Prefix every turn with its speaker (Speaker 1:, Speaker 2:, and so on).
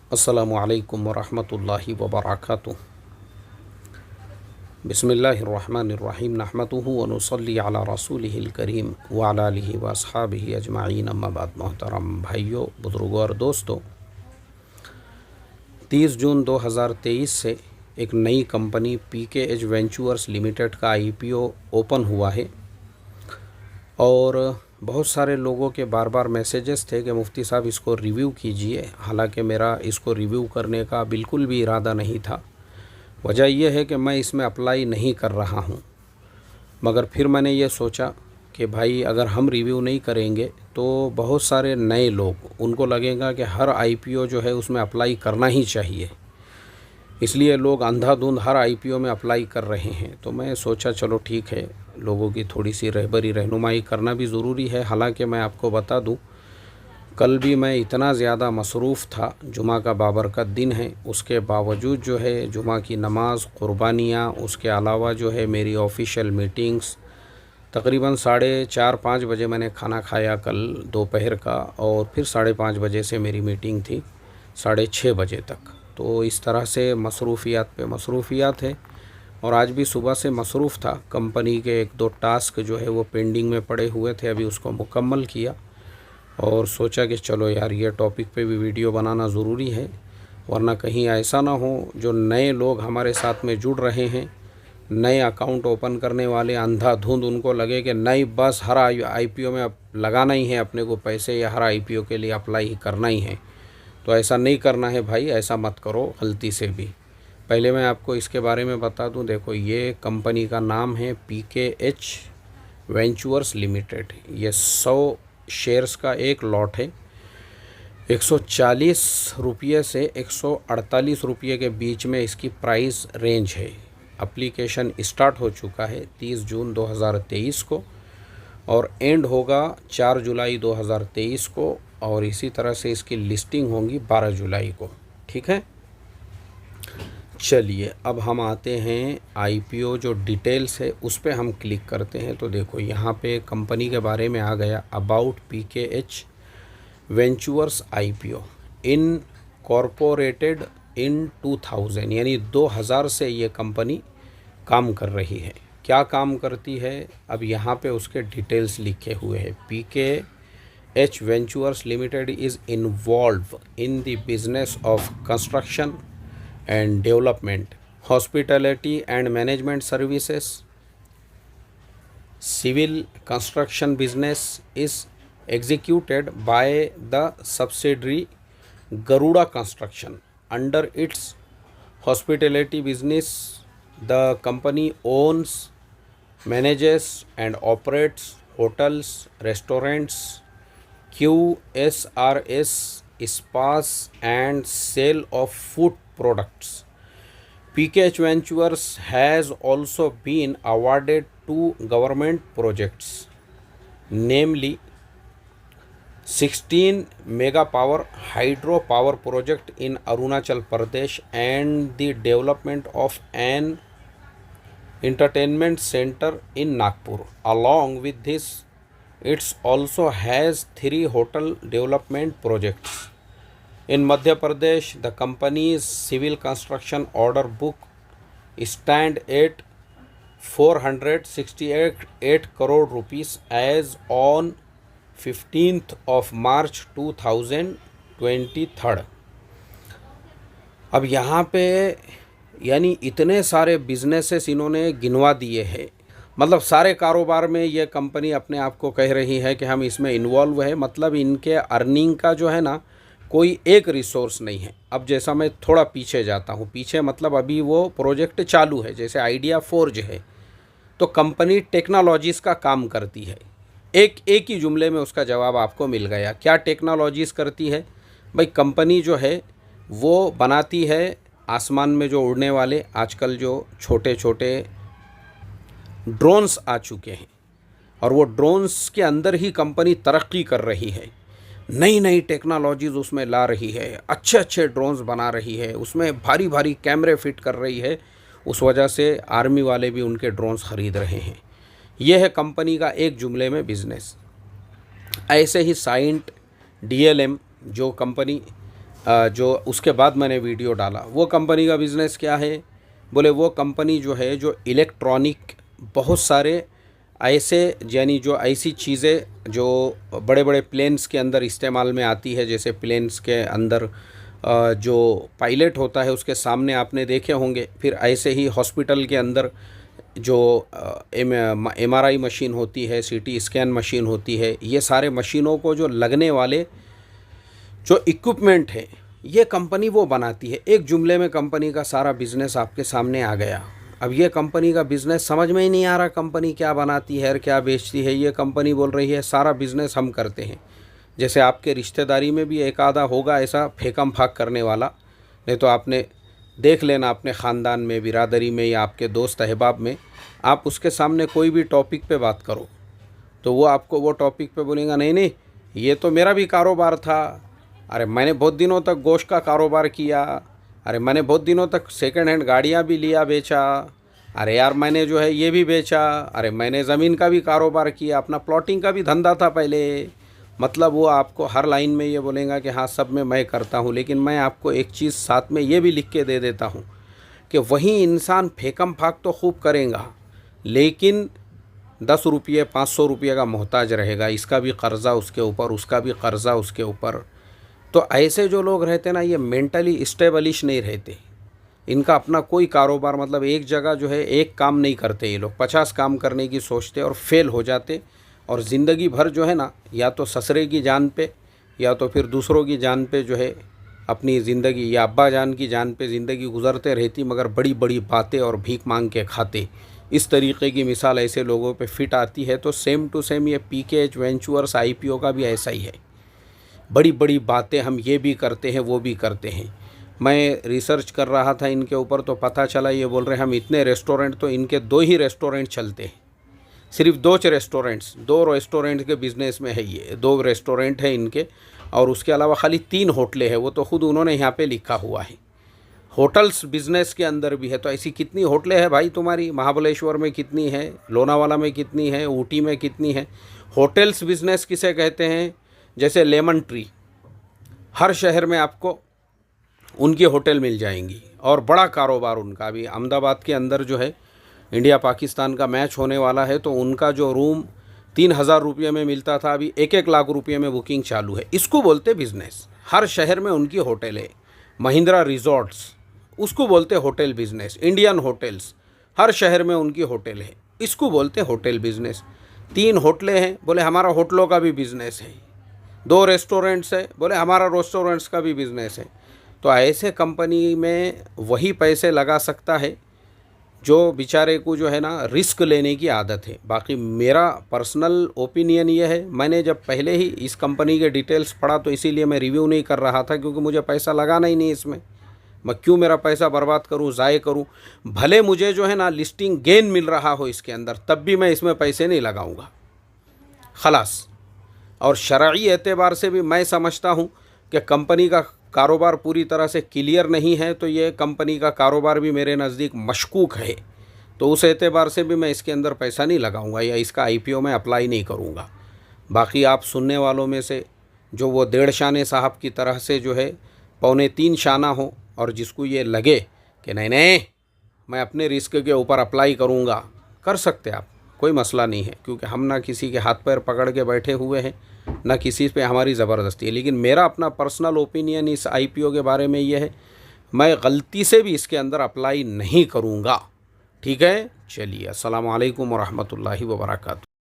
Speaker 1: अस्सलामुअलैकुम वरहमतुल्लाहि वबरकातुहू। बिस्मिल्लाहिर्रहमानिर्रहीम नहमदुहु व नुसल्ली अला रसूलिहिल करीम व अला आलिहि व अस्हाबिहि अजमाइन अम्मा बाद। मोहतरम भाइयों, बुज़ुर्गों और दोस्तों, 30 जून 2023 से एक नई कंपनी PKH वेंचर्स लिमिटेड का IPO ओपन हुआ है और बहुत सारे लोगों के बार बार मैसेजेस थे कि मुफ्ती साहब इसको रिव्यू कीजिए। हालांकि मेरा इसको रिव्यू करने का बिल्कुल भी इरादा नहीं था। वजह यह है कि मैं इसमें अप्लाई नहीं कर रहा हूं, मगर फिर मैंने ये सोचा कि भाई अगर हम रिव्यू नहीं करेंगे तो बहुत सारे नए लोग, उनको लगेगा कि हर IPO जो है उसमें अप्लाई करना ही चाहिए, इसलिए लोग अंधाधुंध हर IPO में अप्लाई कर रहे हैं। तो मैं सोचा चलो ठीक है, लोगों की थोड़ी सी रहबरी रहनुमाई करना भी ज़रूरी है। हालांकि मैं आपको बता दूं, कल भी मैं इतना ज़्यादा मसरूफ़ था, जुमा का बाबरकत दिन है, उसके बावजूद जो है जुमा की नमाज़, क़ुरबानियाँ, उसके अलावा जो है मेरी ऑफिशियल मीटिंग्स, तकरीबन 4:30-5 बजे मैंने खाना खाया कल दोपहर का, और फिर 5:30 बजे से मेरी मीटिंग थी 6:30 बजे तक। तो इस तरह से मसरूफ़ियात पे मसरूफ़ियात है। और आज भी सुबह से मसरूफ़ था। कंपनी के 1-2 टास्क जो है वो पेंडिंग में पड़े हुए थे, अभी उसको मुकम्मल किया और सोचा कि चलो यार ये टॉपिक पे भी वीडियो बनाना ज़रूरी है, वरना कहीं ऐसा ना हो जो नए लोग हमारे साथ में जुड़ रहे हैं, नए अकाउंट ओपन करने वाले, अंधाधुंध उनको लगे कि नहीं बस हर IPO में अब लगाना ही है अपने को पैसे, या हर IPO के लिए अप्लाई ही करना ही है। तो ऐसा नहीं करना है भाई, ऐसा मत करो गलती से भी। पहले मैं आपको इसके बारे में बता दूं। देखो, ये कंपनी का नाम है PKH वेंचर्स लिमिटेड। ये 100 शेयर्स का एक लॉट है। 140 रुपये से 148 रुपये के बीच में इसकी प्राइस रेंज है। एप्लीकेशन स्टार्ट हो चुका है 30 जून 2023 को और एंड होगा 4 जुलाई 2023 को, और इसी तरह से इसकी लिस्टिंग होगी 12 जुलाई को। ठीक है, चलिए अब हम आते हैं IPO जो डिटेल्स है उस पे हम क्लिक करते हैं। तो देखो यहाँ पे कंपनी के बारे में आ गया, अबाउट PKH वेंचर्स IPO इन कॉरपोरेटेड इन 2000, यानी 2000 से ये कंपनी काम कर रही है। क्या काम करती है, अब यहाँ पे उसके डिटेल्स लिखे हुए हैं। PKH ventures limited is involve in the business of construction and development, hospitality and management services. Civil construction business is executed by the subsidiary Garuda Construction. Under its hospitality business, the company owns, manages and operates hotels, restaurants, QSRS, spas and sale of food products. PKH Ventures has also been awarded 2 government projects, namely 16 mega power hydro power project in Arunachal Pradesh and the development of an entertainment center in Nagpur. Along with this, it also has 3 hotel development projects. In Madhya Pradesh, the company's civil construction order book stand at 468 crore rupees as on 15th of March 2023। अब यहाँ पे यानी इतने सारे businesses इन्होंने गिनवा दिए हैं, मतलब सारे कारोबार में ये कंपनी अपने आप को कह रही है कि हम इसमें इन्वॉल्व है। मतलब इनके अर्निंग का जो है ना, कोई एक रिसोर्स नहीं है। अब जैसा मैं थोड़ा पीछे जाता हूँ, पीछे मतलब अभी वो प्रोजेक्ट चालू है, जैसे आइडिया फोर्ज है, तो कंपनी टेक्नोलॉजीज़ का काम करती है। एक ही जुमले में उसका जवाब आपको मिल गया। क्या टेक्नोलॉजीज़ करती है भाई? कंपनी जो है वो बनाती है आसमान में जो उड़ने वाले, आजकल जो छोटे छोटे ड्रोन्स आ चुके हैं, और वो ड्रोन्स के अंदर ही कंपनी तरक्की कर रही है, नई नई टेक्नोलॉजीज़ उसमें ला रही है, अच्छे अच्छे ड्रोन्स बना रही है, उसमें भारी भारी कैमरे फिट कर रही है। उस वजह से आर्मी वाले भी उनके ड्रोन्स ख़रीद रहे हैं। यह है कंपनी का एक जुमले में बिज़नेस। ऐसे ही साइंट DLM जो कंपनी जो उसके बाद मैंने वीडियो डाला। वो कंपनी का बिज़नेस क्या है? बोले वो कंपनी जो है जो इलेक्ट्रॉनिक बहुत सारे ऐसे यानी जो ऐसी चीज़ें जो बड़े बड़े प्लेन्स के अंदर इस्तेमाल में आती है, जैसे प्लेन्स के अंदर जो पायलट होता है उसके सामने आपने देखे होंगे। फिर ऐसे ही हॉस्पिटल के अंदर जो MRI मशीन होती है, CT स्कैन मशीन होती है, ये सारे मशीनों को जो लगने वाले जो इक्विपमेंट है ये कंपनी वो बनाती है। एक जुमले में कंपनी का सारा बिज़नेस आपके सामने आ गया। अब ये कंपनी का बिज़नेस समझ में ही नहीं आ रहा, कंपनी क्या बनाती है और क्या बेचती है। ये कंपनी बोल रही है सारा बिज़नेस हम करते हैं। जैसे आपके रिश्तेदारी में भी एक आधा होगा ऐसा फेकम फाक करने वाला, नहीं तो आपने देख लेना अपने ख़ानदान में, बिरादरी में या आपके दोस्त अहबाब में, आप उसके सामने कोई भी टॉपिक पे बात करो तो वो आपको वो टॉपिक पे बोलेगा नहीं नहीं ये तो मेरा भी कारोबार था, अरे मैंने बहुत दिनों तक गोश्त का कारोबार किया, अरे मैंने बहुत दिनों तक सेकंड हैंड गाड़ियाँ भी लिया बेचा, अरे यार मैंने जो है ये भी बेचा, अरे मैंने ज़मीन का भी कारोबार किया, अपना प्लॉटिंग का भी धंधा था पहले। मतलब वो आपको हर लाइन में ये बोलेगा कि हाँ सब में मैं करता हूँ। लेकिन मैं आपको एक चीज़ साथ में ये भी लिख के दे देता हूँ कि वही इंसान फेकम फाक तो खूब करेगा लेकिन 10 रुपये 500 रुपये का मोहताज रहेगा। इसका भी कर्ज़ा उसके ऊपर, उसका भी कर्ज़ा उसके ऊपर। तो ऐसे जो लोग रहते ना ये मेंटली स्टेबलिश नहीं रहते। इनका अपना कोई कारोबार मतलब एक जगह जो है एक काम नहीं करते। ये लोग 50 काम करने की सोचते और फेल हो जाते और ज़िंदगी भर जो है ना या तो ससुरे की जान पे या तो फिर दूसरों की जान पे जो है अपनी ज़िंदगी या अब्बा जान की जान पे ज़िंदगी गुजरते रहती, मगर बड़ी बड़ी बातें और भीख मांग के खाते। इस तरीके की मिसाल ऐसे लोगों पे फिट आती है। तो सेम टू सेम ये PKH वेंचर्स IPO का भी ऐसा ही है। बड़ी बड़ी बातें हम ये भी करते हैं वो भी करते हैं। मैं रिसर्च कर रहा था इनके ऊपर तो पता चला ये बोल रहे हैं हम इतने रेस्टोरेंट, तो इनके 2 ही रेस्टोरेंट चलते हैं, सिर्फ 2 रेस्टोरेंट्स, 2 रेस्टोरेंट के बिज़नेस में है ये। 2 रेस्टोरेंट है इनके और उसके अलावा खाली 3 होटलें हैं। वो तो ख़ुद उन्होंने यहाँ पे लिखा हुआ है। होटल्स बिज़नेस के अंदर भी है। तो ऐसी कितनी होटलें हैं भाई तुम्हारी? महाबलेश्वर में कितनी है, लोनावाला में कितनी है, ऊटी में कितनी है? होटल्स बिज़नेस किसे कहते हैं? जैसे लेमन ट्री, हर शहर में आपको उनकी होटल मिल जाएंगी और बड़ा कारोबार उनका। अभी अहमदाबाद के अंदर जो है इंडिया पाकिस्तान का मैच होने वाला है तो उनका जो रूम 3000 रुपये में मिलता था अभी 1-1 लाख रुपये में बुकिंग चालू है। इसको बोलते बिज़नेस। हर शहर में उनकी होटल है। महिंद्रा रिजॉर्ट्स उसको बोलते होटल बिज़नेस। इंडियन होटल्स हर शहर में उनकी होटल है, इसको बोलते होटल बिज़नेस। 3 होटलें हैं, बोले हमारा होटलों का भी बिज़नेस है। 2 रेस्टोरेंट्स है, बोले हमारा रेस्टोरेंट्स का भी बिज़नेस है। तो ऐसे कंपनी में वही पैसे लगा सकता है जो बेचारे को जो है ना रिस्क लेने की आदत है। बाकी मेरा पर्सनल ओपिनियन ये है, मैंने जब पहले ही इस कंपनी के डिटेल्स पढ़ा तो इसीलिए मैं रिव्यू नहीं कर रहा था, क्योंकि मुझे पैसा लगाना ही नहीं इसमें। मैं क्यों मेरा पैसा बर्बाद करूं, ज़ाय करूं? भले मुझे जो है ना लिस्टिंग गेन मिल रहा हो इसके अंदर, तब भी मैं इसमें पैसे नहीं लगाऊंगा, खलास। और शरई एतबार से भी मैं समझता हूं कि कंपनी का कारोबार पूरी तरह से क्लियर नहीं है, तो ये कंपनी का कारोबार भी मेरे नज़दीक मशकूक है। तो उस एतबार से भी मैं इसके अंदर पैसा नहीं लगाऊंगा या इसका IPO में अप्लाई नहीं करूंगा। बाकी आप सुनने वालों में से जो वो 1.5 शाने साहब की तरह से जो है 2.25 शाना हो और जिसको ये लगे कि नहीं नहीं मैं अपने रिस्क के ऊपर अप्लाई करूंगा, कर सकते आप, कोई मसला नहीं है। क्योंकि हम ना किसी के हाथ पैर पकड़ के बैठे हुए हैं, ना किसी पे हमारी ज़बरदस्ती है। लेकिन मेरा अपना पर्सनल ओपिनियन इस IPO के बारे में ये है, मैं गलती से भी इसके अंदर अप्लाई नहीं करूँगा। ठीक है, चलिए, अस्सलाम वालेकुम व रहमतुल्लाहि व बरकातहू।